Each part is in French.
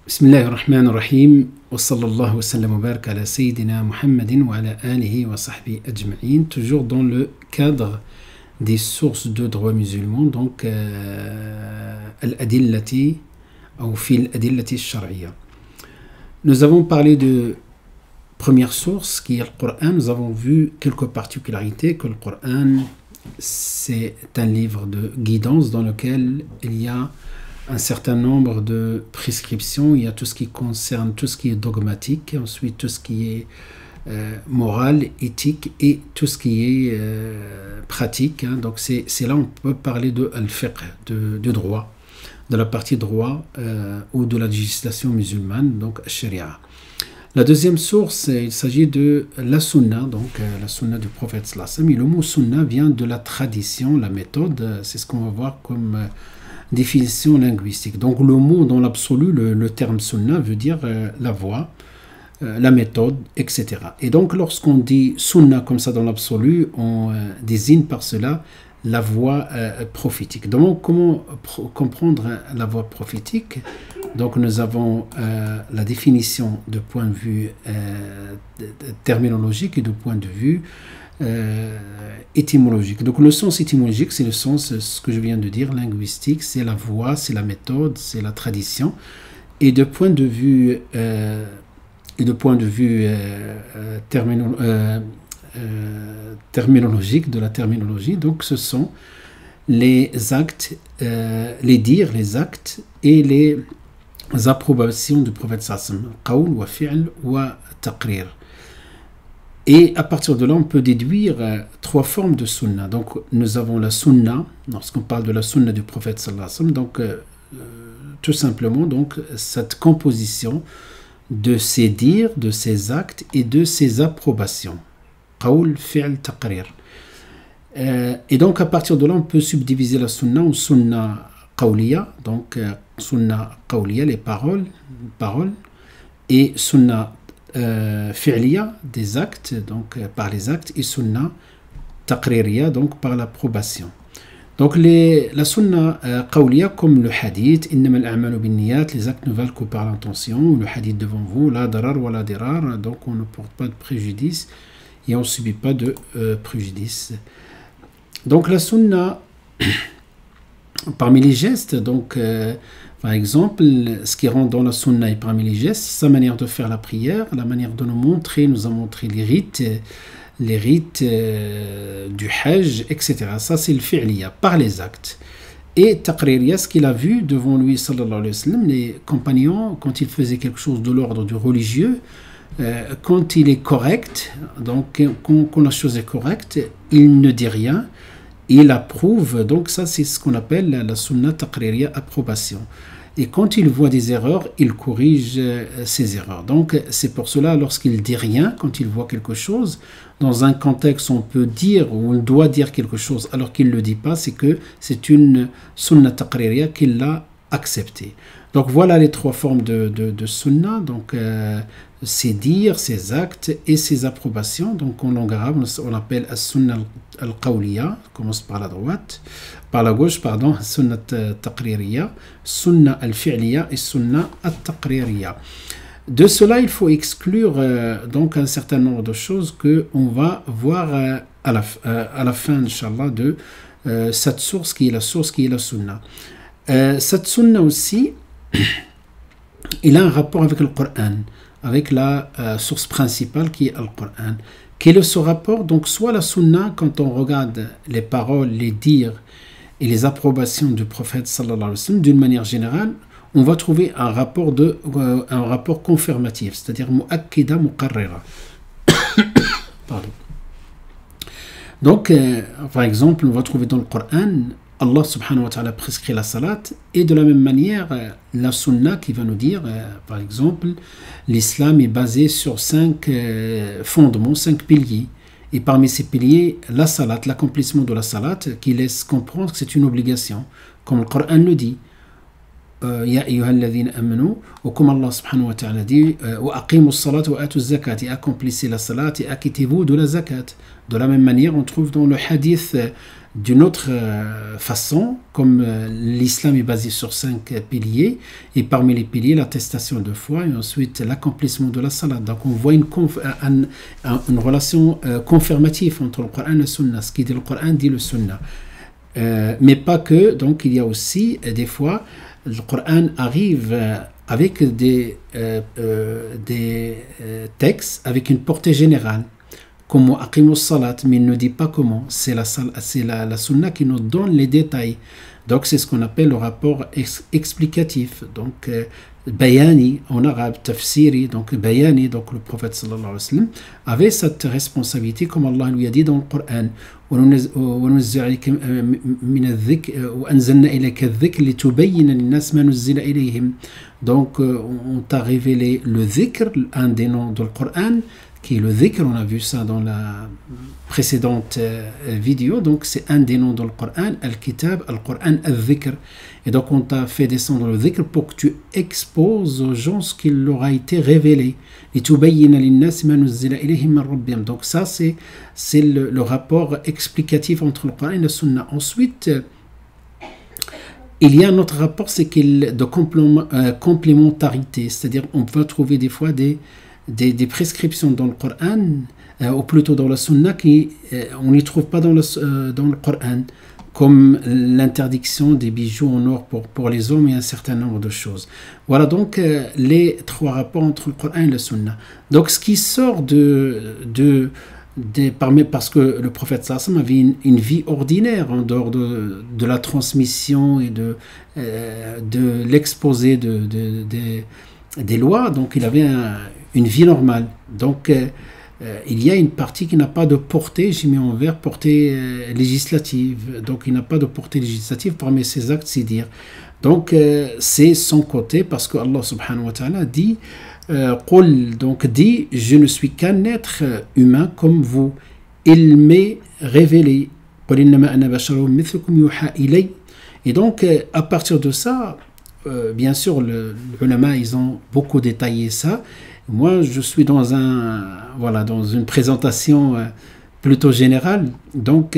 بسم الله الرحمن الرحيم وصلى الله وسلم وبارك على سيدنا محمد وعلى آله وصحبه أجمعين. Toujours dans le cadre des sources de droit musulman, donc al-adillati ou fil adillati shar'iyya. Nous avons parlé de première source qui est le Coran. Nous avons vu quelques particularités, que le Coran c'est un livre de guidance dans lequel il y a un certain nombre de prescriptions. Il y a tout ce qui concerne tout ce qui est dogmatique, ensuite tout ce qui est moral, éthique et tout ce qui est pratique. Donc c'est là on peut parler de al-fiqh, de droit, de la partie droit ou de la législation musulmane, donc sharia. La deuxième source, il s'agit de la sunna, donc la sunna du prophète sallallahu alayhi wa sallam. Et le mot sunna vient de la tradition, la méthode, c'est ce qu'on va voir comme définition linguistique. Donc le mot dans l'absolu, le terme sunna veut dire la voie, la méthode, etc. Et donc lorsqu'on dit sunna comme ça dans l'absolu, on désigne par cela la voie prophétique. Donc comment comprendre la voie prophétique? Donc nous avons la définition de point de vue terminologique et de point de vue étymologique. Donc le sens étymologique, c'est le sens, ce que je viens de dire, linguistique, c'est la voie, c'est la méthode, c'est la tradition. Et de point de vue terminologique, de la terminologie, donc ce sont les actes, les dires, les actes et les approbations du prophète sallallahu alayhi wa sallam, qawl wa fi'l wa taqrir. Et à partir de là, on peut déduire trois formes de sunna. Donc, nous avons la sunna, lorsqu'on parle de la sunna du prophète sallallahu alayhi wa sallam, donc tout simplement donc, cette composition de ses dires, de ses actes et de ses approbations. Qawl, fi'l, taqrir. Et donc, à partir de là, on peut subdiviser la sunna en sunna qawliya, donc sunna qawliya, les paroles, et sunna fi'liya, des actes, donc par les actes, et sunna taqririya, donc par l'approbation. Donc la sunna qawliya, comme le hadith, innama al-a'malu bin-niyat, les actes ne valent que par l'intention, le hadith devant vous, la darar wa la dirar, donc on ne porte pas de préjudice et on ne subit pas de préjudice. Donc la sunna, parmi les gestes, donc par exemple, ce qui rentre dans la sunna et parmi les gestes, sa manière de faire la prière, la manière de nous a montré les rites du hajj, etc. Ça c'est le fi'liya, par les actes. Et taqririya, ce qu'il a vu devant lui, sallallahu alayhi wa sallam, les compagnons, quand il faisait quelque chose de l'ordre du religieux, quand il est correct, donc quand la chose est correcte, il ne dit rien, il approuve, donc ça c'est ce qu'on appelle la sunna taqririya, approbation. Et quand il voit des erreurs, il corrige ces erreurs. Donc c'est pour cela, lorsqu'il dit rien, quand il voit quelque chose, dans un contexte on peut dire, ou on doit dire quelque chose alors qu'il ne le dit pas, c'est que c'est une sunna taqririya qu'il l'a accepté. Donc voilà les trois formes de sunna, donc ses dires, ses actes et ses approbations. Donc en langue arabe, on appelle as-sunna al-qawliya, commence par la droite, par la gauche, pardon, sunna taqririya, sunna al-fi'liya et sunna al-taqririya. De cela, il faut exclure donc un certain nombre de choses qu'on va voir à la fin, Inch'Allah, de cette source qui est la source qui est la sunna. Cette sunna aussi, il a un rapport avec le Coran, avec la source principale qui est le Coran. Quel est ce rapport? Donc soit la sunna, quand on regarde les paroles, les dires et les approbations du prophète sallallahu alayhi wa sallam, d'une manière générale, on va trouver un rapport confirmatif, c'est-à-dire mu'akkida muqarrira. Pardon. Donc, par exemple, on va trouver dans le Coran, Allah subhanahu wa ta'ala prescrit la salat, et de la même manière, la sunna qui va nous dire, par exemple, l'islam est basé sur 5 fondements, 5 piliers. Et parmi ces piliers, la salat, l'accomplissement de la salat, qui laisse comprendre que c'est une obligation, comme le Coran le dit. Ya ayyuhalladhina amanu, ou comme Allah subhanahu wa ta'ala dit, wa aqimu as-salat wa atu az-zakat, et accomplissez la salat et acquittez-vous de la zakat. De la même manière, on trouve dans le hadith d'une autre façon, comme l'islam est basé sur 5 piliers, et parmi les piliers, l'attestation de foi, et ensuite l'accomplissement de la salat. Donc on voit une relation confirmative entre le Coran et le Sunna. Ce qui dit le Coran dit le Sunna. Mais pas que, donc il y a aussi des fois, le Coran arrive avec des textes avec une portée générale. Comme aqimus salat, mais il ne dit pas comment. C'est la sunna qui nous donne les détails. Donc c'est ce qu'on appelle le rapport explicatif. Donc bayani en arabe, tafsiri, donc bayani, donc le prophète sallallahu alayhi wa sallam avait cette responsabilité comme Allah lui a dit dans le Coran. Donc on t'a révélé le dhikr, un des noms du Coran, qui est le dhikr, on a vu ça dans la précédente vidéo, donc c'est un des noms dans le Coran, al-kitab, al-Coran, al-dhikr. Et donc on t'a fait descendre le dhikr pour que tu exposes aux gens ce qui leur a été révélé. Donc ça c'est le rapport explicatif entre le Coran et la Sunna. Ensuite, il y a un autre rapport, c'est de complémentarité, c'est-à-dire on va trouver des fois des prescriptions dans le Coran, ou plutôt dans la Sunna, on n'y trouve pas dans le Coran, comme l'interdiction des bijoux en or pour les hommes et un certain nombre de choses. Voilà donc les 3 rapports entre le Coran et la Sunna. Donc ce qui sort parce que le prophète sallallahu alayhi wa sallam avait une vie ordinaire en dehors de la transmission et de l'exposé des lois, donc il avait une vie normale. Donc il y a une partie qui n'a pas de portée, j'ai mis en vert, portée législative. Donc il n'a pas de portée législative parmi ses actes, c'est dire. Donc c'est son côté, parce que Allah subhanahu wa ta'ala dit donc dit, je ne suis qu'un être humain comme vous. Il m'est révélé. Et donc à partir de ça, bien sûr, les ulama, ils ont beaucoup détaillé ça. Moi, je suis dans une présentation plutôt générale. Donc,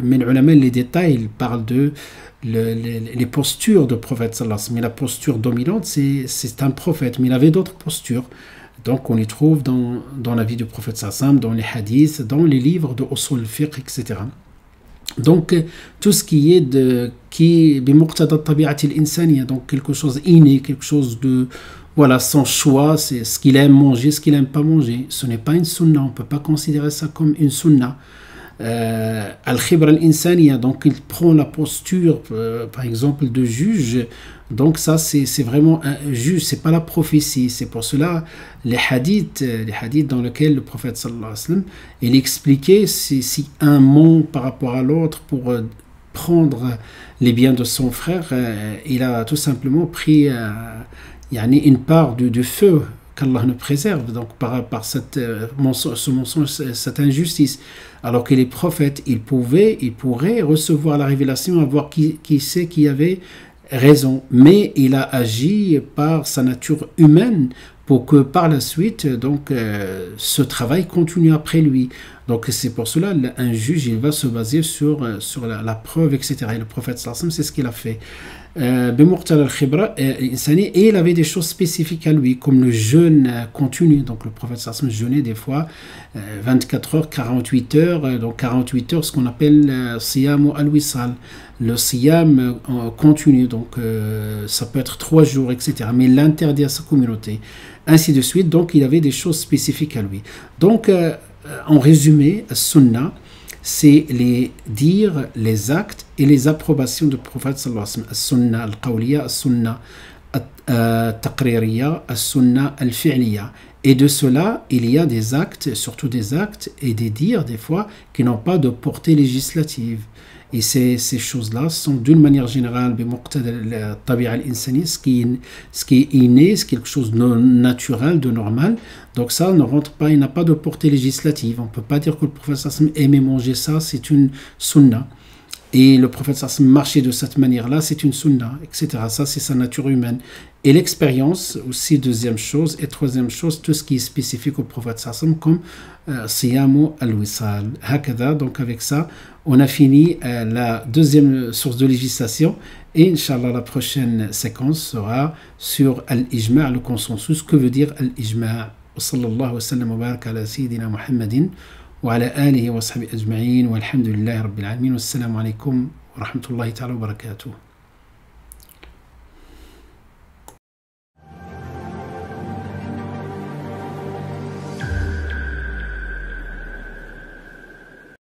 mes ulama, les détails, ils parlent de les postures du prophète sallallahu alayhi wa sallam. Mais la posture dominante, c'est un prophète, mais il avait d'autres postures. Donc, on les trouve dans la vie du prophète sallallahu alayhi wa sallam, dans les hadiths, dans les livres de usul fiqh, etc. Donc tout ce qui est بمقتضى الطبيعة الإنسانية, donc quelque chose inné, quelque chose de son choix, c'est ce qu'il aime manger, ce qu'il aime pas manger. Ce n'est pas une sunna, on peut pas considérer ça comme une sunna. Al-khibra al-insaniya, donc il prend la posture par exemple de juge. Donc ça c'est vraiment un juge, c'est pas la prophétie. C'est pour cela les hadiths dans lesquels le prophète sallallahu alayhi wa sallam il expliquait si un ment par rapport à l'autre pour prendre les biens de son frère, il a tout simplement pris une part du feu, qu'Allah nous préserve, donc par ce mensonge, cette injustice. Alors que les prophètes, ils pourraient recevoir la révélation, voir qui c'est qui avait raison, mais il a agi par sa nature humaine pour que par la suite, donc, ce travail continue après lui. Donc c'est pour cela un juge, il va se baser sur la preuve, etc. Et le prophète sallallahu alayhi wa sallam, c'est ce qu'il a fait. Et il avait des choses spécifiques à lui, comme le jeûne continu. Donc le prophète sallallahu alayhi wa sallam jeûnait des fois 24 heures, 48 heures, donc 48 heures, ce qu'on appelle siyam al-wisal, le siyam continu, donc ça peut être 3 jours, etc. Mais il l'interdit à sa communauté, ainsi de suite. Donc il avait des choses spécifiques à lui. Donc en résumé, sunna, c'est les dires, les actes et les approbations du prophète sallallahu alayhi wa sallam. As-sunna al-qawliya, as-sunna al-taqririya, as-sunna al-fi'liya. Et de cela, il y a des actes, surtout des actes et des dires, des fois, qui n'ont pas de portée législative. Et ces choses-là sont d'une manière générale ce qui est inné, c'est quelque chose de naturel, de normal. Donc ça ne rentre pas, il n'a pas de portée législative. On ne peut pas dire que le prophète aimait manger ça, c'est une sunna. Et le prophète sallam marchait de cette manière-là, c'est une sunna, etc. Ça, c'est sa nature humaine. Et l'expérience, aussi, deuxième chose. Et troisième chose, tout ce qui est spécifique au prophète sallam, comme siyamu al-wisal. Hakada, donc avec ça, on a fini la deuxième source de législation. Et Inch'Allah, la prochaine séquence sera sur al-ijma', le consensus. Que veut dire al-ijma'? وصلى الله وسلم وبارك على سيدنا محمد وعلى آله وصحبه أجمعين والحمد لله رب العالمين والسلام عليكم ورحمة الله تعالى وبركاته.